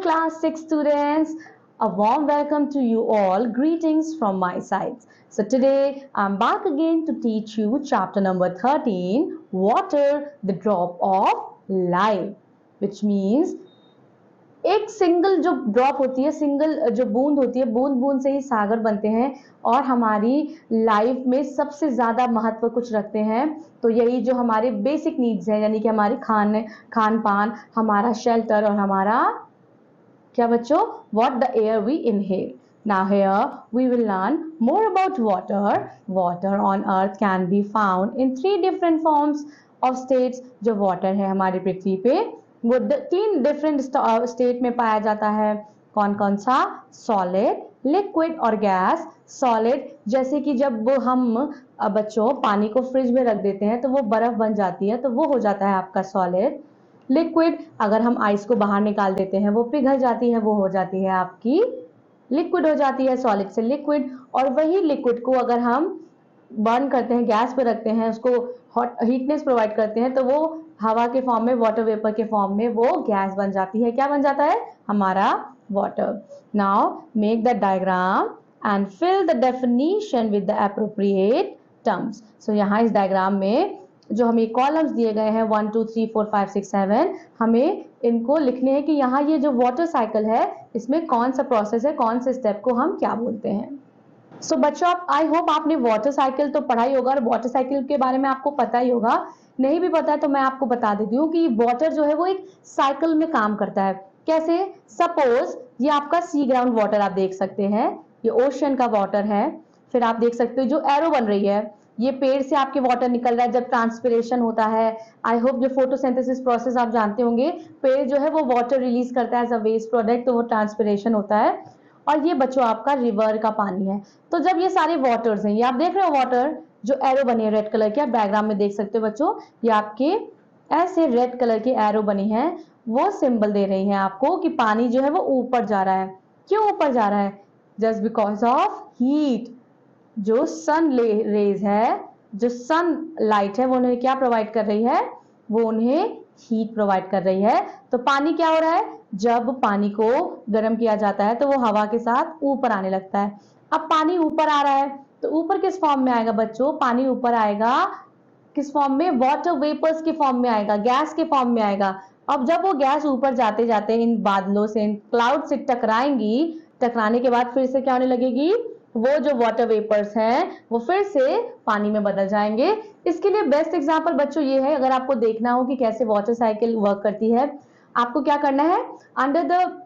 class 6 students, a warm welcome to you all. Greetings from my side. So today I'm back again to teach you chapter number 13, Water, the Drop of Life, which means एक single जो drop होती है, single जो बूंद होती है, बूंद बूंद से ही सागर बनते हैं और हमारी लाइफ में सबसे ज्यादा महत्व कुछ रखते हैं। तो यही जो हमारे बेसिक नीड्स है, यानी कि हमारी खान पान, हमारा शेल्टर और हमारा क्या बच्चों, what the air we inhale. Now here we will learn more about water. Water on earth can be found in 3 different forms of states. जो water है हमारी पृथ्वी पे वो 3 डिफरेंट स्टेट में पाया जाता है। कौन कौन सा? सॉलिड, लिक्विड और गैस। सॉलिड जैसे कि जब हम बच्चों पानी को फ्रिज में रख देते हैं तो वो बर्फ बन जाती है, तो वो हो जाता है आपका सॉलिड। लिक्विड अगर हम आइस को बाहर निकाल देते हैं वो पिघल जाती है, वो हो जाती है आपकी लिक्विड, हो जाती है सॉलिड से लिक्विड। और वही लिक्विड को अगर हम बर्न करते हैं, गैस पे रखते हैं, उसको हॉट हीटनेस प्रोवाइड करते हैं, तो वो हवा के फॉर्म में, वाटर वेपर के फॉर्म में वो गैस बन जाती है। क्या बन जाता है? हमारा water. Now make the diagram and fill the definition with the appropriate terms. So यहाँ इस डायग्राम में जो हमें कॉलम्स दिए गए हैं 1 2 3 4 5 6 7, हमें इनको लिखने हैं कि यहाँ ये जो वाटर साइकिल है इसमें कौन सा प्रोसेस है, कौन से स्टेप को हम क्या बोलते हैं। सो बच्चों, आई होप आपने वाटर साइकिल तो पढ़ा ही होगा और वाटर साइकिल के बारे में आपको पता ही होगा। नहीं भी पता है तो मैं आपको बता देती हूँ कि वाटर जो है वो एक साइकिल में काम करता है। कैसे? सपोज ये आपका सी ग्राउंड वाटर आप देख सकते हैं, ये ओशियन का वाटर है। फिर आप देख सकते हो जो एरो बन रही है, ये पेड़ से आपके वाटर निकल रहा है जब ट्रांसपिरेशन होता है। आई होप जो फोटोसिंथेसिस प्रोसेस आप जानते होंगे, पेड़ जो है वो वाटर रिलीज करता है एज अ वेस्ट प्रोडक्ट, तो वो ट्रांसपिरेशन होता है। और ये बच्चों आपका रिवर का पानी है। तो जब ये सारे वाटर्स हैं, ये आप देख रहे हो वाटर जो एरो बनी है रेड कलर की, आप डायग्राम में देख सकते हो बच्चों, ये आपके ऐसे रेड कलर की एरो बनी है, वो सिंबल दे रही है आपको कि पानी जो है वो ऊपर जा रहा है। क्यों ऊपर जा रहा है? Just because of heat. जो सन रेज है, जो सन लाइट है, वो उन्हें क्या प्रोवाइड कर रही है? वो उन्हें हीट प्रोवाइड कर रही है। तो पानी क्या हो रहा है? जब पानी को गर्म किया जाता है तो वो हवा के साथ ऊपर आने लगता है। अब पानी ऊपर आ रहा है तो ऊपर किस फॉर्म में आएगा बच्चों? पानी ऊपर आएगा किस फॉर्म में? वाटर वेपर्स के फॉर्म में आएगा, गैस के फॉर्म में आएगा। अब जब वो गैस ऊपर जाते जाते इन बादलों से, इन क्लाउड से टकराएंगी, टकराने के बाद फिर से क्या होने लगेगी? वो जो वाटर वेपर्स हैं वो फिर से पानी में बदल जाएंगे। इसके लिए बेस्ट एग्जांपल बच्चों ये है, अगर आपको देखना हो कि कैसे वाटर साइकिल वर्क करती है, आपको क्या करना है? Under the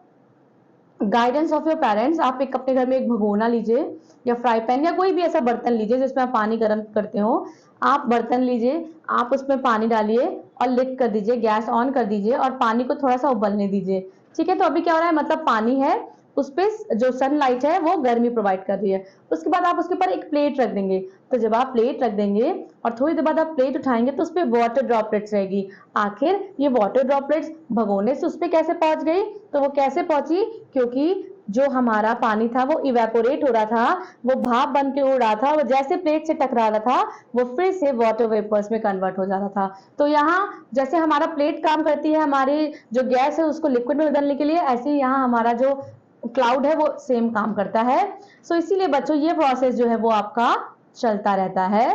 guidance of your parents आप एक अपने घर में एक भगोना लीजिए या फ्राई पैन या कोई भी ऐसा बर्तन लीजिए जिसमें आप पानी गर्म करते हो। आप बर्तन लीजिए, आप उसमें पानी डालिए और लिक कर दीजिए, गैस ऑन कर दीजिए और पानी को थोड़ा सा उबलने दीजिए। ठीक है, तो अभी क्या हो रहा है? मतलब पानी है, उस पे जो सनलाइट है वो गर्मी प्रोवाइड कर रही है। उसके बाद आप उसके ऊपर एक प्लेट रख देंगे। तो जब आप प्लेट रख देंगे और थोड़ी देर बाद आप प्लेट उठाएंगे तो उस पर वाटर ड्रॉपलेट्स रहेगी। आखिर ये वाटर ड्रॉपलेट्स भगोने से उस पर कैसे पहुंच गई? तो वो कैसे पहुंची? क्योंकि जो हमारा पानी था वो इवेपोरेट हो रहा था, वो भाप बन के उड़ रहा था, वो जैसे प्लेट से टकरा रहा था वो फिर से वाटर वेपर्स में कन्वर्ट हो जाता था। तो यहाँ जैसे हमारा प्लेट काम करती है हमारी जो गैस है उसको लिक्विड में बदलने के लिए, ऐसे ही यहाँ हमारा जो क्लाउड है वो सेम काम करता है। सो इसीलिए बच्चों ये प्रोसेस जो है वो आपका चलता रहता है।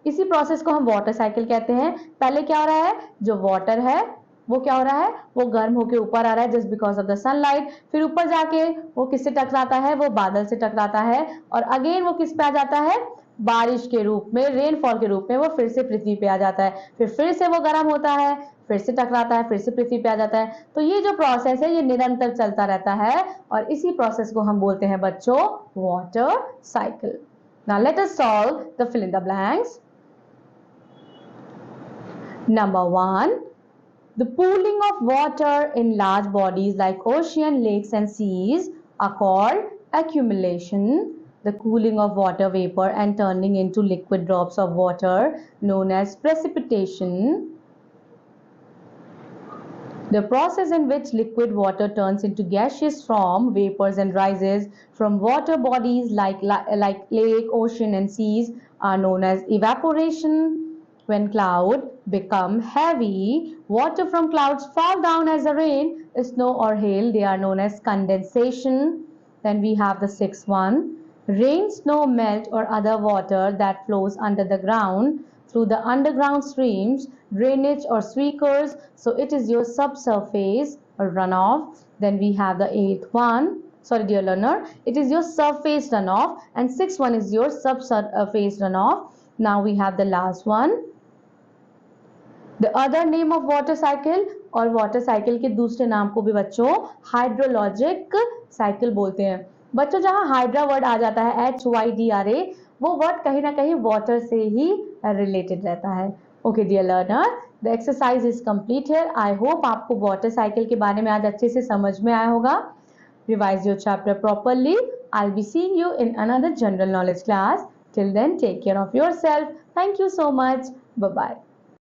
इसी प्रोसेस को हम वाटर साइकिल कहते हैं। पहले क्या हो रहा है? जो वाटर है वो क्या हो रहा है? वो गर्म होके ऊपर आ रहा है just because of the sunlight. फिर ऊपर जाके वो किससे टकराता है? वो बादल से टकराता है और अगेन वो किस पे आ जाता है? बारिश के रूप में, रेनफॉल के रूप में वो फिर से पृथ्वी पे आ जाता है। फिर से वो गर्म होता है, फिर से टकराता है, फिर से पृथ्वी पे आ जाता है। तो ये जो प्रोसेस है ये निरंतर चलता रहता है और इसी प्रोसेस को हम बोलते हैं बच्चों water cycle. Now let us solve the fill in the blanks. Number 1, the pooling of water in large bodies like ocean, lakes and seas are called accumulation. The cooling of water vapor and turning into liquid drops of water known as precipitation. The process in which liquid water turns into gaseous form, vapors and rises from water bodies like lake, ocean and seas are known as evaporation. When cloud become heavy, water from clouds fall down as a rain, snow or hail. They are known as condensation. Then we have the sixth one. Rain, snow, melt or other water that flows under the ground through the underground streams, drainage or streakers. So it is your subsurface or runoff. Then we have the eighth one. Sorry, dear learner, it is your surface runoff, and sixth one is your subsurface runoff. Now we have the last one. The other name of water cycle, और water cycle के दूसरे नाम को भी बच्चों hydrologic cycle बोलते हैं। बच्चों जहां हाइड्रा वर्ड आ जाता है HYDRA, वो वर्ड कहीं ना कहीं वाटर से ही रिलेटेड रहता है। Okay dear learner, the exercise is complete here. I hope आपको वाटर साइकिल के बारे में आज अच्छे से समझ में आया होगा। Revise your chapter properly. I'll be seeing you in another general knowledge class. Till then, take care of yourself. Thank you so much. Bye-bye.